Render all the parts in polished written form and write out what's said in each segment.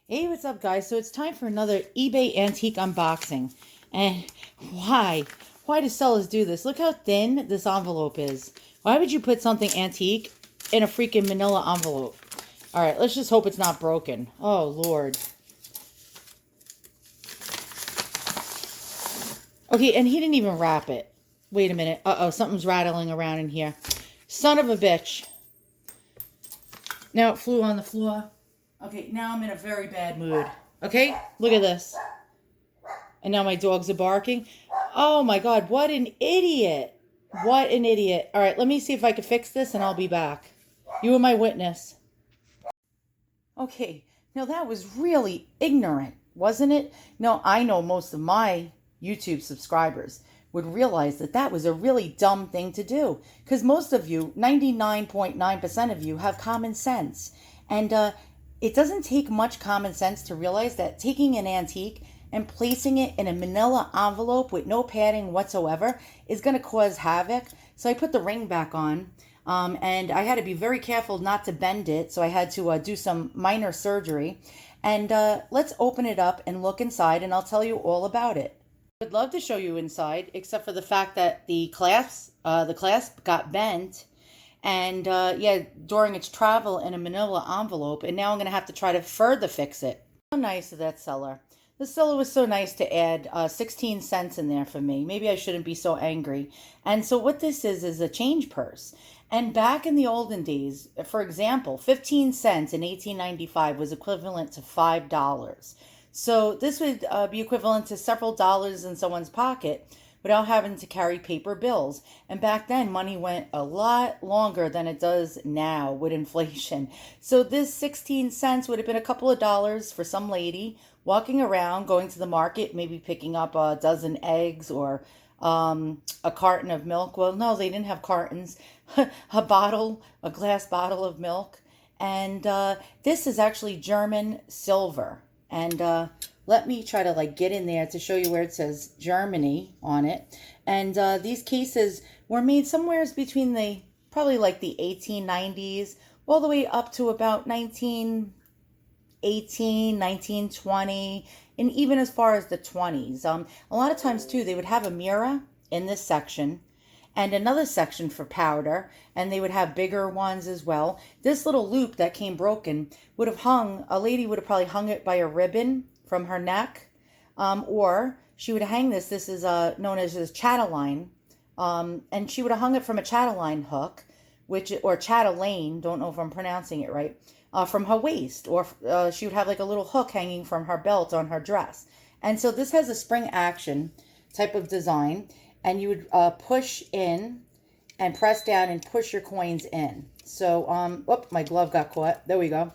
Hey, what's up, guys? So it's time for another eBay antique unboxing. And why? Why do sellers do this? Look how thin this envelope is. Why would you put something antique in a freaking manila envelope? All right, let's just hope it's not broken. Oh, Lord. Okay, and he didn't even wrap it. Wait a minute. Uh-oh, something's rattling around in here. Son of a bitch. Now it flew on the floor. Okay, now I'm in a very bad mood. Okay, look at this. And now my dogs are barking. Oh my God, what an idiot. What an idiot. All right, let me see if I can fix this and I'll be back. You are my witness. Okay, now that was really ignorant, wasn't it? No, I know most of my YouTube subscribers would realize that that was a really dumb thing to do. Because most of you, 99.9% of you, have common sense. And it doesn't take much common sense to realize that taking an antique and placing it in a manila envelope with no padding whatsoever is going to cause havoc. So I put the ring back on, and I had to be very careful not to bend it. So I had to do some minor surgery. And let's open it up and look inside, and I'll tell you all about it. I'd love to show you inside, except for the fact that the clasp got bent, and yeah, during its travel in a manila envelope, and now I'm going to have to try to further fix it. How nice of that seller. The seller was so nice to add 16 cents in there for me. Maybe I shouldn't be so angry. And so what this is a change purse. And back in the olden days, for example, 15 cents in 1895 was equivalent to $5. So this would be equivalent to several dollars in someone's pocket without having to carry paper bills. And back then, money went a lot longer than it does now with inflation. So this 16 cents would have been a couple of dollars for some lady walking around, going to the market, maybe picking up a dozen eggs or a carton of milk. Well, no, they didn't have cartons. A glass bottle of milk. And this is actually German silver. And let me try to get in there to show you where it says Germany on it. And these cases were made somewhere between probably the 1890s all the way up to about 1918, 1920, and even as far as the 20s. A lot of times too, they would have a mirror in this section and another section for powder, and they would have bigger ones as well. This little loop that came broken would have a lady would have probably hung it by a ribbon from her neck, or she would hang this. This is known as a chatelaine, and she would have hung it from a chatelaine hook, or chatelaine, don't know if I'm pronouncing it right, from her waist, or she would have a little hook hanging from her belt on her dress. And so this has a spring action type of design, and you would push in and press down and push your coins in. So, my glove got caught. There we go.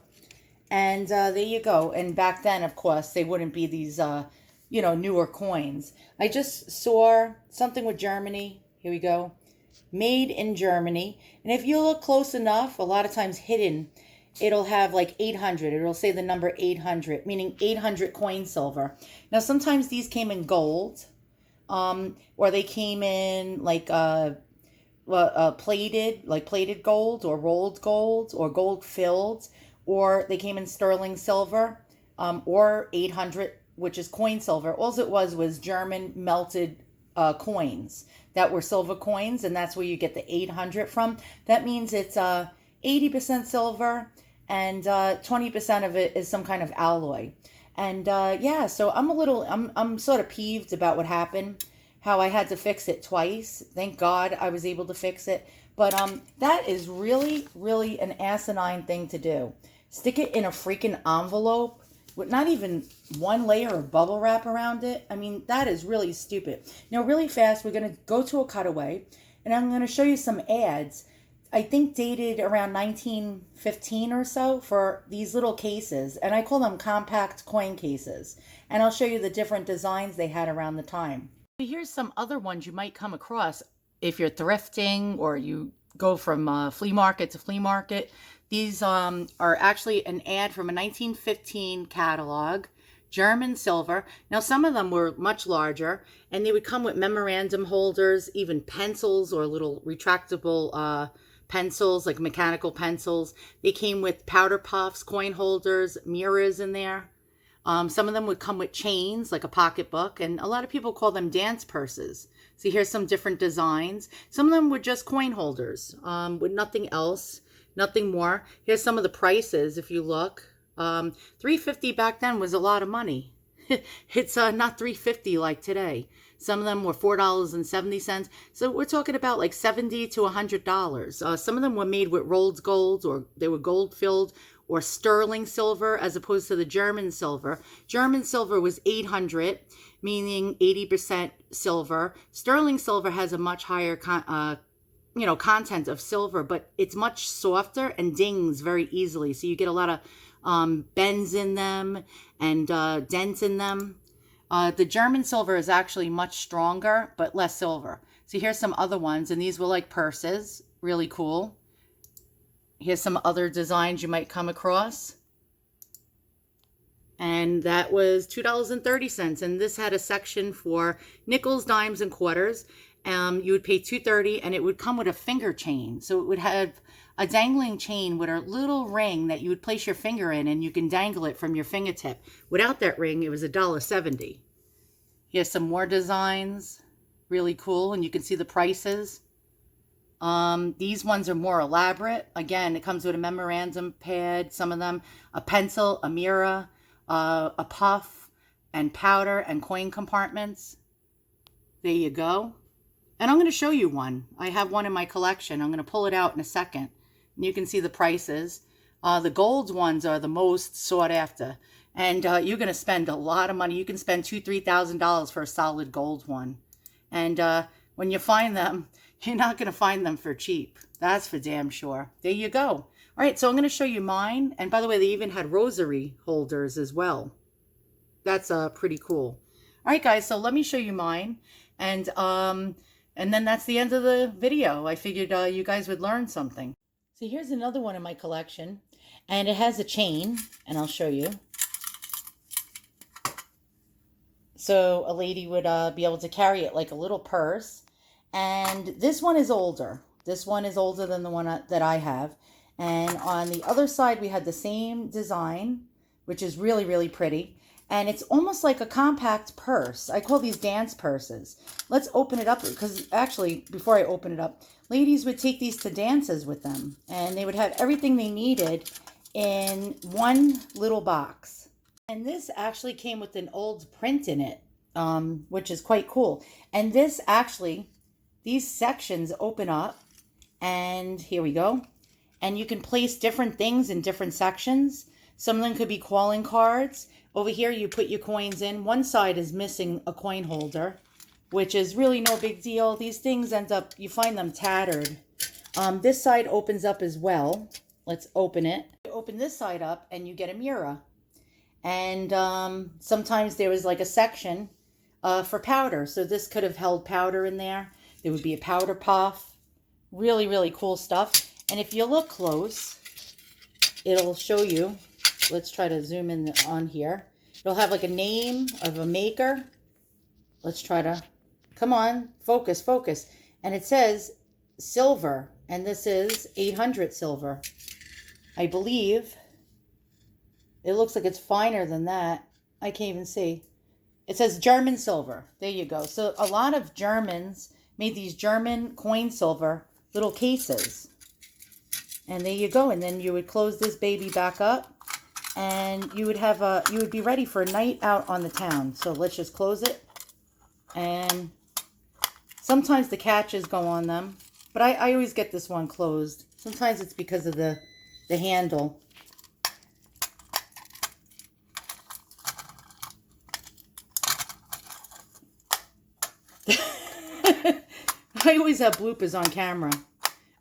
And there you go. And back then, of course, they wouldn't be these, newer coins. I just saw something with Germany. Here we go. Made in Germany. And if you look close enough, a lot of times hidden, it'll have 800. It'll say the number 800, meaning 800 coin silver. Now, sometimes these came in gold. Or they came in plated gold or rolled gold or gold filled, or they came in sterling silver, or 800, which is coin silver. All it was German melted coins that were silver coins, and that's where you get the 800 from. That means it's 80% silver, and 20% of it is some kind of alloy. And yeah, so I'm sort of peeved about what happened, how I had to fix it twice. Thank God I was able to fix it. But that is really, really an asinine thing to do. Stick it in a freaking envelope with not even one layer of bubble wrap around it. I mean, that is really stupid. Now, really fast, we're going to go to a cutaway, and I'm going to show you some ads, I think dated around 1915 or so, for these little cases. And I call them compact coin cases. And I'll show you the different designs they had around the time. Here's some other ones you might come across if you're thrifting or you go from flea market to flea market. These are actually an ad from a 1915 catalog, German silver. Now, some of them were much larger, and they would come with memorandum holders, even pencils or little retractable pencils, like mechanical pencils. They came with powder puffs, coin holders, mirrors in there. Some of them would come with chains, like a pocketbook, and a lot of people call them dance purses. So here's some different designs. Some of them were just coin holders, with nothing else, nothing more. Here's some of the prices, if you look. $3.50 back then was a lot of money. It's not $3.50 like today. Some of them were $4.70. So we're talking about like $70 to $100. Some of them were made with rolled gold, or they were gold filled, or sterling silver, as opposed to the German silver. German silver was 800, meaning 80% silver. Sterling silver has a much higher content of silver, but it's much softer and dings very easily. So you get a lot of bends in them and dents in them. The German silver is actually much stronger, but less silver. So here's some other ones, and these were like purses, really cool. Here's some other designs you might come across. And that was $2.30. And this had a section for nickels, dimes, and quarters. You would pay $2.30, and it would come with a finger chain. So it would have a dangling chain with a little ring that you would place your finger in, and you can dangle it from your fingertip. Without that ring, it was $1.70. Here's some more designs. Really cool. And you can see the prices. These ones are more elaborate. Again, it comes with a memorandum pad, some of them, a pencil, a mirror, a puff, and powder and coin compartments. There you go. And I'm going to show you one. I have one in my collection. I'm going to pull it out in a second. And you can see the prices. The gold ones are the most sought after. And you're going to spend a lot of money. You can spend $2,000, $3,000 for a solid gold one. And when you find them, you're not going to find them for cheap. That's for damn sure. There you go. All right, so I'm going to show you mine. And by the way, they even had rosary holders as well. That's pretty cool. All right, guys, so let me show you mine. And then that's the end of the video. I figured you guys would learn something. So here's another one in my collection. And it has a chain, and I'll show you. So a lady would be able to carry it like a little purse. And this one is older. This one is older than the one that I have. And on the other side, we had the same design, which is really, really pretty. And it's almost like a compact purse. I call these dance purses. Let's open it up, because actually, before I open it up, ladies would take these to dances with them. And they would have everything they needed in one little box. And this actually came with an old print in it, which is quite cool. And this actually, these sections open up, and here we go. And you can place different things in different sections. Some of them could be calling cards. Over here, you put your coins in. One side is missing a coin holder, which is really no big deal. These things end up, you find them tattered. This side opens up as well. Let's open it. You open this side up, and you get a mirror. And sometimes there was like a section for powder. So this could have held powder in there. There would be a powder puff. Really, really cool stuff. And if you look close, it'll show you. Let's try to zoom in on here. It'll have like a name of a maker. Let's try to, come on, focus, focus. And it says silver. And this is 800 silver. I believe. It looks like it's finer than that. I can't even see. It says German silver. There you go. So a lot of Germans made these German coin silver little cases. And there you go. And then you would close this baby back up, and you would have you would be ready for a night out on the town. So let's just close it. And sometimes the catches go on them, but I always get this one closed. Sometimes it's because of the handle. I always have bloopers on camera.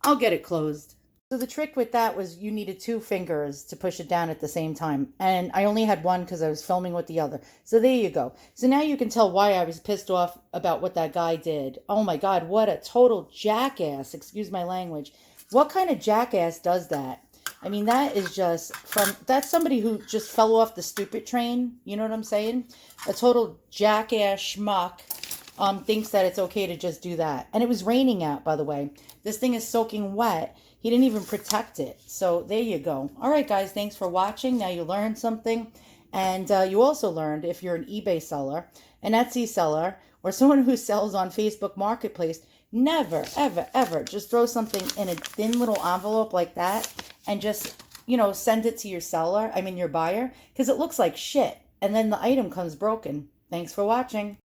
I'll get it closed. So the trick with that was you needed 2 fingers to push it down at the same time. And I only had one because I was filming with the other. So there you go. So now you can tell why I was pissed off about what that guy did. Oh my God, what a total jackass. Excuse my language. What kind of jackass does that? I mean, that is just that's somebody who just fell off the stupid train. You know what I'm saying? A total jackass schmuck. Thinks that it's okay to just do that. And it was raining out, by the way. This thing is soaking wet. He didn't even protect it. So there you go. All right, guys, thanks for watching. Now you learned something. And you also learned if you're an eBay seller, an Etsy seller, or someone who sells on Facebook Marketplace, never, ever, ever just throw something in a thin little envelope like that and just, send it to your seller, your buyer, because it looks like shit. And then the item comes broken. Thanks for watching.